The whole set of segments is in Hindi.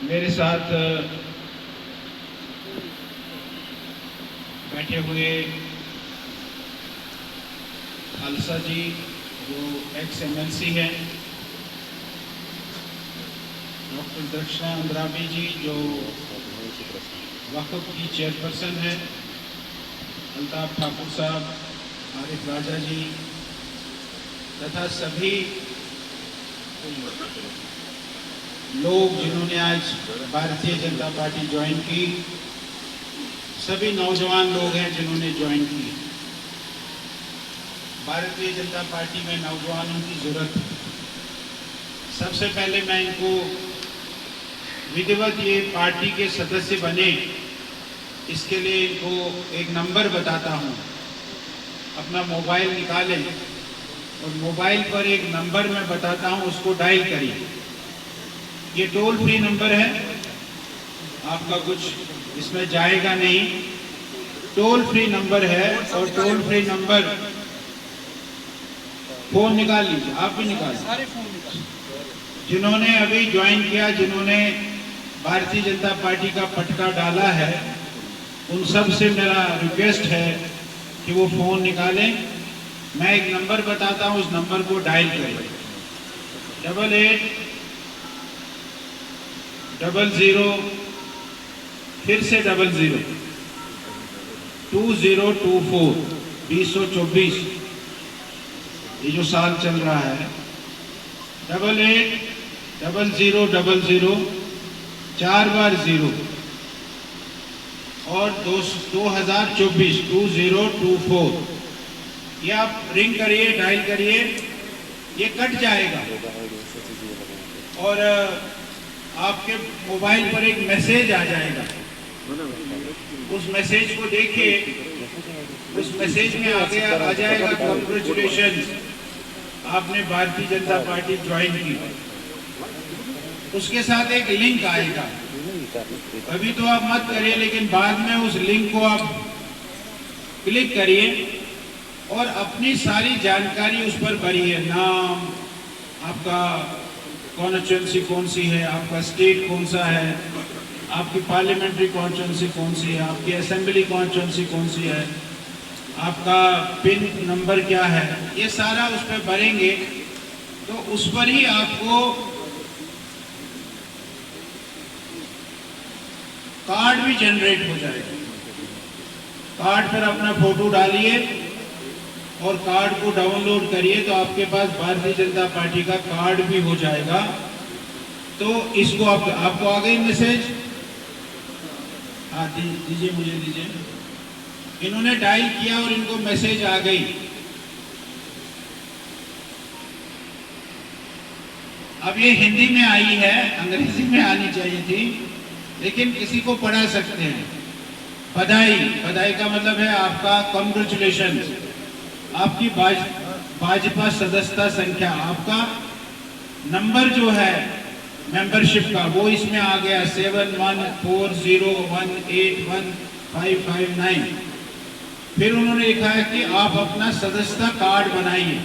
मेरे साथ बैठे हुए खालसा जी जो एक्स MLC हैं, डॉक्टर दक्षिणा अंद्राबी जी जो वक्फ की चेयरपर्सन है, अल्ताफ ठाकुर साहब, आरिफ राजा जी तथा सभी लोग जिन्होंने आज भारतीय जनता पार्टी ज्वाइन की, सभी नौजवान लोग हैं जिन्होंने ज्वाइन की। भारतीय जनता पार्टी में नौजवानों की जरूरत है। सबसे पहले मैं इनको विधिवत ये पार्टी के सदस्य बने, इसके लिए इनको एक नंबर बताता हूँ। अपना मोबाइल निकालें और मोबाइल पर एक नंबर मैं बताता हूँ, उसको डायल करिए। ये टोल फ्री नंबर है, आपका कुछ इसमें जाएगा नहीं। टोल फ्री नंबर है और टोल फ्री नंबर फोन निकाल लीजिए, आप भी निकाल सारे फोन निकाल। जिन्होंने अभी ज्वाइन किया, जिन्होंने भारतीय जनता पार्टी का पटका डाला है, उन सब से मेरा रिक्वेस्ट है कि वो फोन निकालें। मैं एक नंबर बताता हूँ, उस नंबर को डायल करें। 8800 फिर से 00 2024 2024, ये जो साल चल रहा है। 880000 4 बार 0 और 2024 2024। ये आप रिंग करिए, डायल करिए, ये कट जाएगा और आपके मोबाइल पर एक मैसेज आ जाएगा। उस मैसेज को देखिए, उस मैसेज में आ जाएगा कांग्रेचुलेशंस, आपने भारतीय जनता पार्टी ज्वाइन की। उसके साथ एक लिंक आएगा, अभी तो आप मत करिए, लेकिन बाद में उस लिंक को आप क्लिक करिए और अपनी सारी जानकारी उस पर भरिए। नाम, आपका कॉन्स्टिट्यूंसी कौन सी है, आपका स्टेट कौन सा है, आपकी पार्लियामेंट्री कॉन्स्टिट्यूंसी कौन सी है, आपकी असेंबली कॉन्स्टिट्यूंसी कौन सी है, आपका पिन नंबर क्या है, ये सारा उस पर भरेंगे तो उस पर ही आपको कार्ड भी जनरेट हो जाएगा। कार्ड पर अपना फोटो डालिए और कार्ड को डाउनलोड करिए तो आपके पास भारतीय जनता पार्टी का कार्ड भी हो जाएगा। तो इसको आपको आ गई मैसेज? हाँ दीजिए, मुझे दीजिए। इन्होंने डायल किया और इनको मैसेज आ गई। अब ये हिंदी में आई है, अंग्रेजी में आनी चाहिए थी, लेकिन किसी को पढ़ा सकते हैं। बधाई, बधाई का मतलब है आपका कांग्रेचुलेशन। आपकी भाजपा सदस्यता संख्या, आपका नंबर जो है मेंबरशिप का, वो इसमें आ गया 7140181559। फिर उन्होंने लिखा है कि आप अपना सदस्यता कार्ड बनाइए।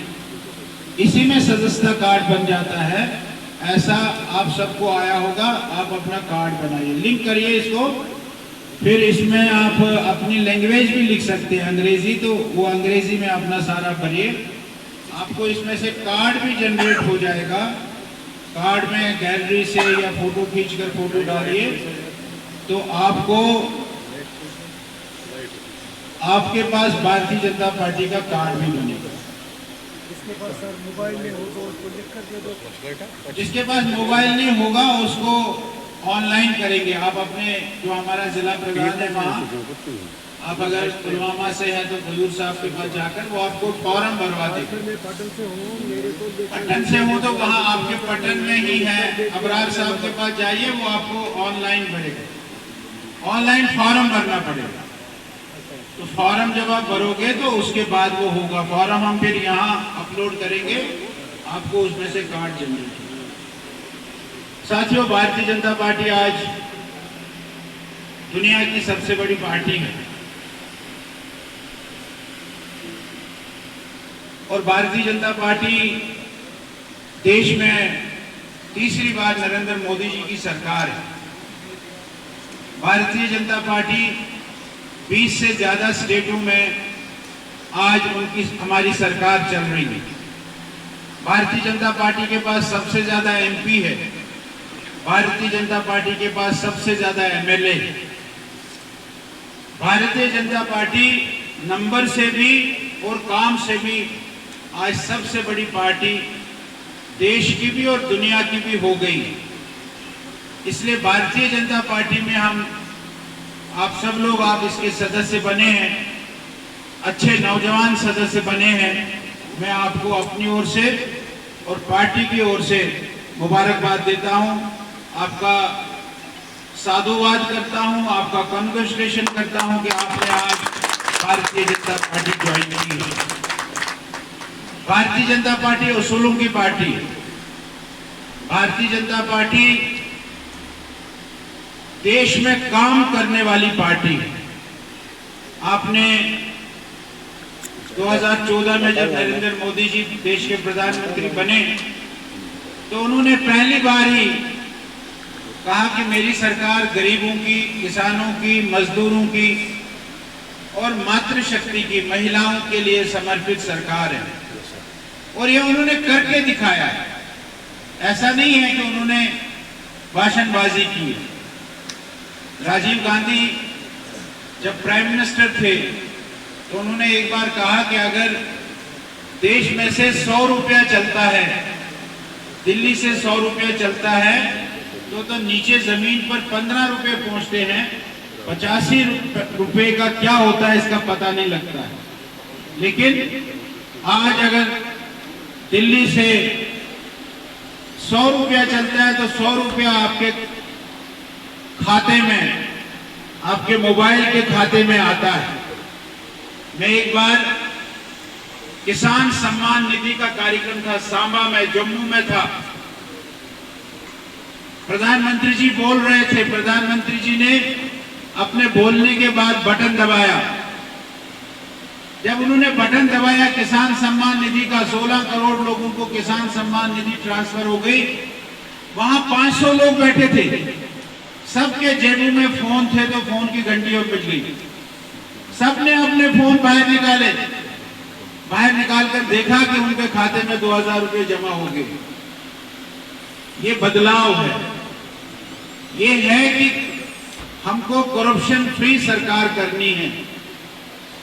इसी में सदस्यता कार्ड बन जाता है, ऐसा आप सबको आया होगा। आप अपना कार्ड बनाइए, लिंक करिए इसको। फिर इसमें आप अपनी लैंग्वेज भी लिख सकते हैं, अंग्रेजी, तो वो अंग्रेजी में अपना सारा भरिए। आपको इसमें से कार्ड भी जनरेट हो जाएगा। कार्ड में गैलरी से या फोटो खींचकर फोटो डालिए तो आपको आपके पास भारतीय जनता पार्टी का कार्ड भी बनेगा। जिसके पास सर मोबाइल नहीं हो तो उसको लिख कर दे दो। जिसके पास मोबाइल नहीं होगा उसको ऑनलाइन करेंगे। आप अपने जो हमारा जिला प्रधान है वहाँ, आप अगर पुलवामा से है तो हजूर साहब के पास जाकर वो आपको फॉर्म भरवा देंगे। पटन से हो तो वहाँ आपके पटन में ही है, अबरार साहब के पास जाइए, वो आपको ऑनलाइन भरेगा। ऑनलाइन फॉर्म भरना पड़ेगा। तो फॉर्म जब आप भरोगे तो उसके बाद वो होगा। फॉर्म हम फिर यहाँ अपलोड करेंगे, आपको उसमें से कार्ड जनरेट होगा। साथियों, भारतीय जनता पार्टी आज दुनिया की सबसे बड़ी पार्टी है और भारतीय जनता पार्टी देश में तीसरी बार नरेंद्र मोदी जी की सरकार है। भारतीय जनता पार्टी 20 से ज़्यादा स्टेटों में आज हमारी सरकार चल रही है। भारतीय जनता पार्टी के पास सबसे ज़्यादा MP है, भारतीय जनता पार्टी के पास सबसे ज़्यादा MLA है। भारतीय जनता पार्टी नंबर से भी और काम से भी आज सबसे बड़ी पार्टी देश की भी और दुनिया की भी हो गई। इसलिए भारतीय जनता पार्टी में आप सब लोग आप इसके सदस्य बने हैं, अच्छे नौजवान सदस्य बने हैं। मैं आपको अपनी ओर से और पार्टी की ओर से मुबारकबाद देता हूं, आपका साधुवाद करता हूं, आपका कांग्रेचुलेशन करता हूं कि आपने आज भारतीय जनता पार्टी ज्वाइन की है। भारतीय जनता पार्टी उसूलों की पार्टी है। भारतीय जनता पार्टी देश में काम करने वाली पार्टी है। आपने 2014 में जब नरेंद्र मोदी जी देश के प्रधानमंत्री बने तो उन्होंने पहली बार ही कहा कि मेरी सरकार गरीबों की, किसानों की, मजदूरों की और मातृशक्ति की, महिलाओं के लिए समर्पित सरकार है। और ये उन्होंने करके दिखाया है। ऐसा नहीं है कि उन्होंने भाषणबाजी की। राजीव गांधी जब प्राइम मिनिस्टर थे तो उन्होंने एक बार कहा कि अगर देश में से 100 रुपया चलता है, दिल्ली से 100 रुपया चलता है तो नीचे जमीन पर 15 रुपए पहुंचते हैं। 85 रुपए का क्या होता है इसका पता नहीं लगता है। लेकिन आज अगर दिल्ली से 100 रुपया चलता है तो 100 रुपया आपके खाते में, आपके मोबाइल के खाते में आता है। मैं एक बार किसान सम्मान निधि का कार्यक्रम था, सांबा में, जम्मू में था। प्रधानमंत्री जी बोल रहे थे, प्रधानमंत्री जी ने अपने बोलने के बाद बटन दबाया। जब उन्होंने बटन दबाया, किसान सम्मान निधि का 16 करोड़ लोगों को किसान सम्मान निधि ट्रांसफर हो गई। वहां 500 लोग बैठे थे, सबके जेबों में फोन थे तो फोन की घंटियों बज गई। सबने अपने फोन बाहर निकाले, बाहर निकालकर देखा कि उनके खाते में 2000 रुपये जमा हो गए। ये बदलाव है। ये है कि हमको करप्शन फ्री सरकार करनी है।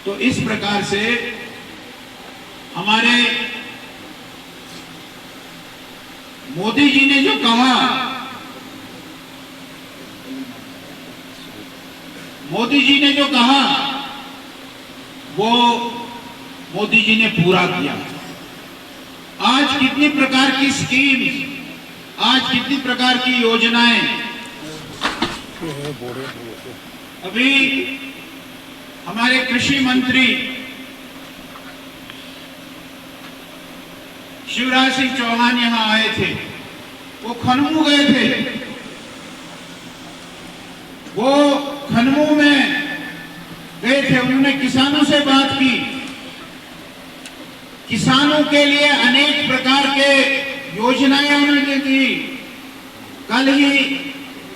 तो इस प्रकार से हमारे मोदी जी ने जो कहा, मोदी जी ने जो कहा वो मोदी जी ने पूरा किया। आज कितनी प्रकार की स्कीम्स, आज कितनी प्रकार की योजनाएं। अभी हमारे कृषि मंत्री शिवराज सिंह चौहान यहां आए थे, वो खनमू गए थे। वो खनमू में गए थे, उन्होंने किसानों से बात की। किसानों के लिए अनेक प्रकार के योजनाएं उन्होंने दी। कल ही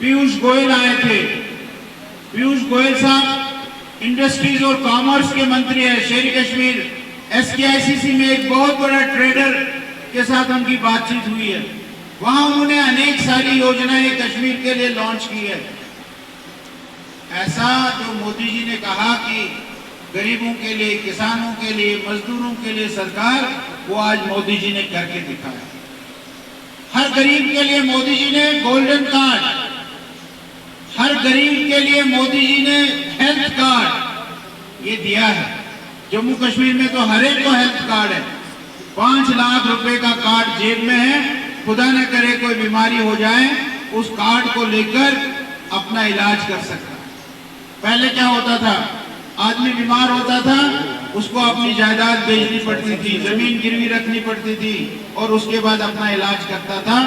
पीयूष गोयल आए थे। पीयूष गोयल साहब इंडस्ट्रीज और कॉमर्स के मंत्री हैं। शेर कश्मीर SKICC में एक बहुत बड़ा ट्रेडर के साथ उनकी बातचीत हुई है। वहां उन्होंने अनेक सारी योजनाएं कश्मीर के लिए लॉन्च की है। ऐसा जो मोदी जी ने कहा कि गरीबों के लिए, किसानों के लिए, मजदूरों के लिए सरकार, वो आज मोदी जी ने करके दिखाया। हर गरीब के लिए मोदी जी ने गोल्डन कार्ड, हर गरीब के लिए मोदी जी ने हेल्थ कार्ड ये दिया है। जम्मू कश्मीर में तो हर एक को हेल्थ कार्ड है। 5 लाख रुपए का कार्ड जेब में है। खुदा न करे कोई बीमारी हो जाए, उस कार्ड को लेकर अपना इलाज कर सकता है। पहले क्या होता था, आदमी बीमार होता था, उसको अपनी जायदाद बेचनी पड़ती थी, जमीन गिरवी रखनी पड़ती थी और उसके बाद अपना इलाज करता था।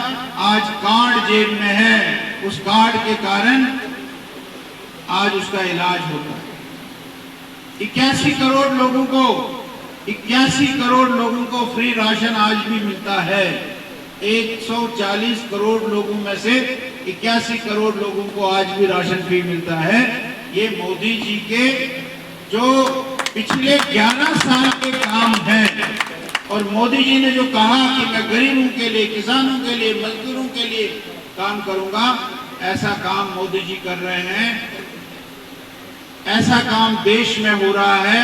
आज कार्ड जेब में है, उस कार्ड के कारण आज उसका इलाज होता है। 81 करोड़ लोगों को 81 करोड़ लोगों को फ्री राशन आज भी मिलता है। 140 करोड़ लोगों में से 81 करोड़ लोगों को आज भी राशन फ्री मिलता है। ये मोदी जी के जो पिछले 11 साल के काम हैं। और मोदी जी ने जो कहा कि मैं गरीबों के लिए, किसानों के लिए, मजदूरों के लिए काम करूंगा, ऐसा काम मोदी जी कर रहे हैं। ऐसा काम देश में हो रहा है,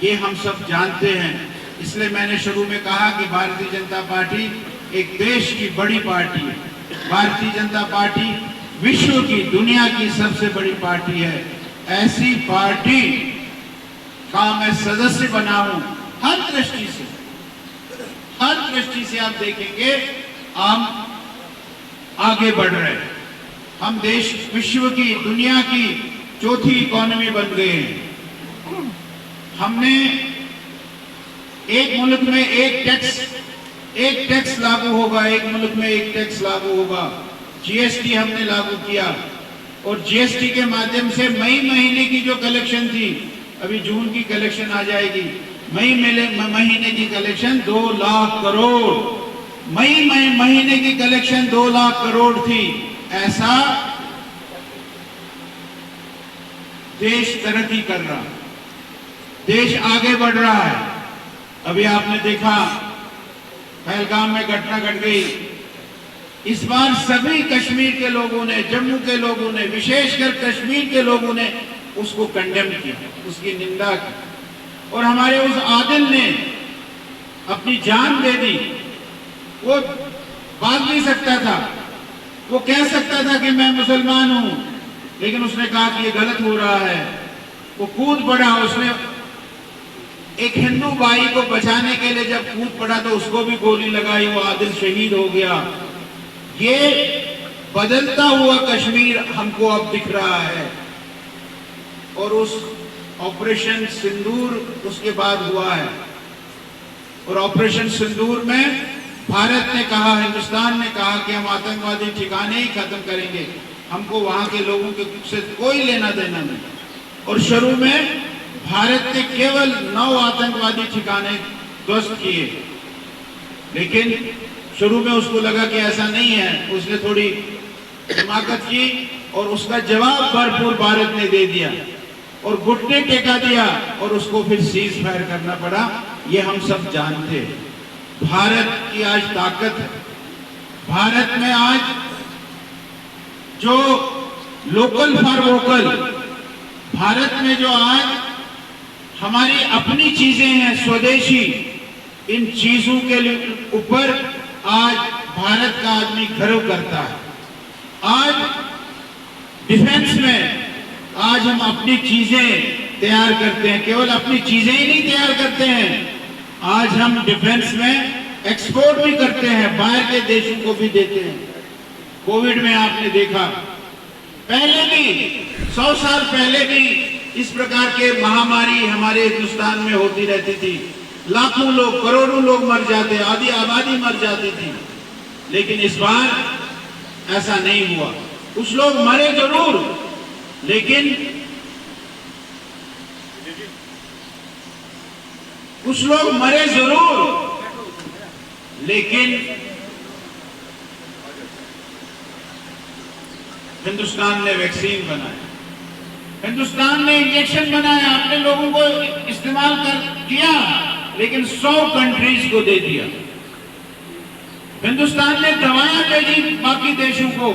ये हम सब जानते हैं। इसलिए मैंने शुरू में कहा कि भारतीय जनता पार्टी एक देश की बड़ी पार्टी है। भारतीय जनता पार्टी विश्व की, दुनिया की सबसे बड़ी पार्टी है। ऐसी पार्टी का मैं सदस्य बना हूं। हर दृष्टि से आप देखेंगे हम आगे बढ़ रहे हैं। हम देश, विश्व की, दुनिया की चौथी इकोनॉमी बन गए हैं। हमने एक मुल्क में एक टैक्स लागू होगा, एक मुल्क में एक टैक्स लागू होगा। जीएसटी हमने लागू किया और जीएसटी के माध्यम से मई महीने की जो कलेक्शन थी, अभी जून की कलेक्शन आ जाएगी, मई महीने की कलेक्शन 2 लाख करोड़, मई महीने की कलेक्शन 2 लाख करोड़ थी। ऐसा देश तरक्की कर रहा है, देश आगे बढ़ रहा है। अभी आपने देखा पहलगाम में घटना घट गई। इस बार सभी कश्मीर के लोगों ने, जम्मू के लोगों ने, विशेषकर कश्मीर के लोगों ने उसको कंडेम किया, उसकी निंदा की। और हमारे उस आदिल ने अपनी जान दे दी। वो भाग नहीं सकता था, वो कह सकता था कि मैं मुसलमान हूं, लेकिन उसने कहा कि ये गलत हो रहा है। वो कूद पड़ा। उसने एक हिंदू भाई को बचाने के लिए जब कूद पड़ा तो उसको भी गोली लगाई, वो आदिल शहीद हो गया। ये बदलता हुआ कश्मीर हमको अब दिख रहा है। और उस ऑपरेशन सिंदूर उसके बाद हुआ है। और ऑपरेशन सिंदूर में भारत ने कहा, हिंदुस्तान ने कहा कि हम आतंकवादी ठिकाने ही खत्म करेंगे, हमको वहां के लोगों के से कोई लेना देना नहीं। और शुरू में भारत ने केवल 9 आतंकवादी ठिकाने ध्वस्त किए, लेकिन शुरू में उसको लगा कि ऐसा नहीं है। उसने थोड़ी हिमाकत की और उसका जवाब भरपूर भारत ने दे दिया और घुटने टेका दिया और उसको फिर सीज फायर करना पड़ा। ये हम सब जानते हैं। भारत की आज ताकत है। भारत में आज जो लोकल फॉर वोकल, भारत में जो आज हमारी अपनी चीजें हैं, स्वदेशी, इन चीजों के ऊपर आज भारत का आदमी गर्व करता है। आज डिफेंस में आज हम अपनी चीजें तैयार करते हैं। केवल अपनी चीजें ही नहीं तैयार करते हैं, आज हम डिफेंस में एक्सपोर्ट भी करते हैं, बाहर के देशों को भी देते हैं। कोविड में आपने देखा, पहले भी 100 साल पहले भी इस प्रकार के महामारी हमारे हिंदुस्तान में होती रहती थी। लाखों लोग, करोड़ों लोग मर जाते, आधी आबादी मर जाती थी। लेकिन इस बार ऐसा नहीं हुआ। कुछ लोग मरे जरूर, लेकिन कुछ लोग मरे जरूर, लेकिन हिंदुस्तान ने वैक्सीन बनाया, हिंदुस्तान ने इंजेक्शन बनाया, अपने लोगों को इस्तेमाल किया, लेकिन 100 कंट्रीज को दे दिया। हिंदुस्तान ने दवाइयां भेजी बाकी देशों को,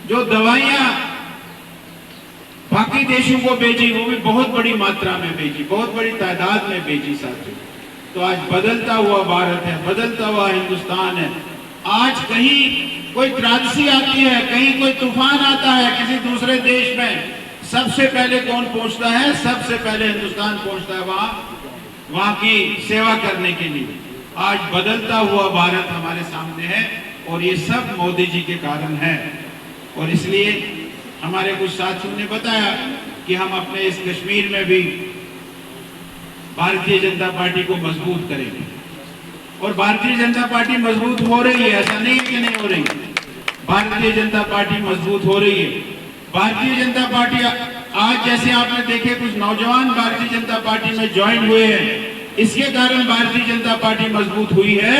जो दवाइयां बाकी देशों को भेजी वो भी बहुत बड़ी मात्रा में भेजी, बहुत बड़ी तादाद में भेजी साथियों। तो आज बदलता हुआ भारत है, बदलता हुआ हिंदुस्तान है। आज कहीं कोई त्रासदी आती है, कहीं कोई तूफान आता है किसी दूसरे देश में, सबसे पहले कौन पहुंचता है? सबसे पहले हिंदुस्तान पहुंचता है वहां की सेवा करने के लिए। आज बदलता हुआ भारत हमारे सामने है और ये सब मोदी जी के कारण है। और इसलिए हमारे कुछ साथियों ने बताया कि हम अपने इस कश्मीर में भी भारतीय जनता पार्टी को मजबूत करेंगे। और भारतीय जनता पार्टी मजबूत हो रही है, ऐसा नहीं है कि नहीं हो रही। भारतीय जनता पार्टी मजबूत हो रही है। भारतीय जनता पार्टी आज जैसे आपने देखे कुछ नौजवान भारतीय जनता पार्टी में ज्वाइन हुए हैं, इसके कारण भारतीय जनता पार्टी मजबूत हुई है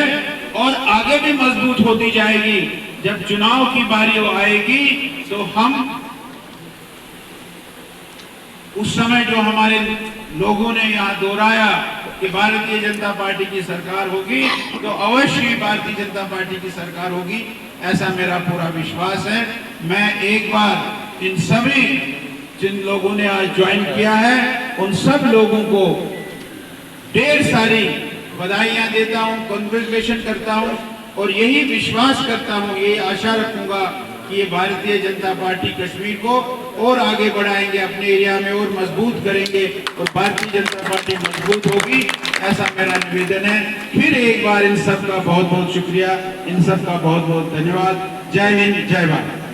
और आगे भी मजबूत होती जाएगी। जब चुनाव की बारी आएगी तो हम उस समय जो हमारे लोगों ने यहाँ दोहराया कि भारतीय जनता पार्टी की सरकार होगी, तो अवश्य ही भारतीय जनता पार्टी की सरकार होगी, ऐसा मेरा पूरा विश्वास है। मैं एक बार इन सभी जिन लोगों ने आज ज्वाइन किया है उन सब लोगों को ढेर सारी बधाइयां देता हूं, कांग्रेचुलेशन करता हूं और यही विश्वास करता हूं, ये आशा रखूंगा कि ये भारतीय जनता पार्टी कश्मीर को और आगे बढ़ाएंगे, अपने एरिया में और मजबूत करेंगे और भारतीय जनता पार्टी मजबूत होगी, ऐसा मेरा निवेदन है। फिर एक बार इन सब का बहुत बहुत शुक्रिया, इन सब का बहुत बहुत धन्यवाद। जय हिंद, जय भारत।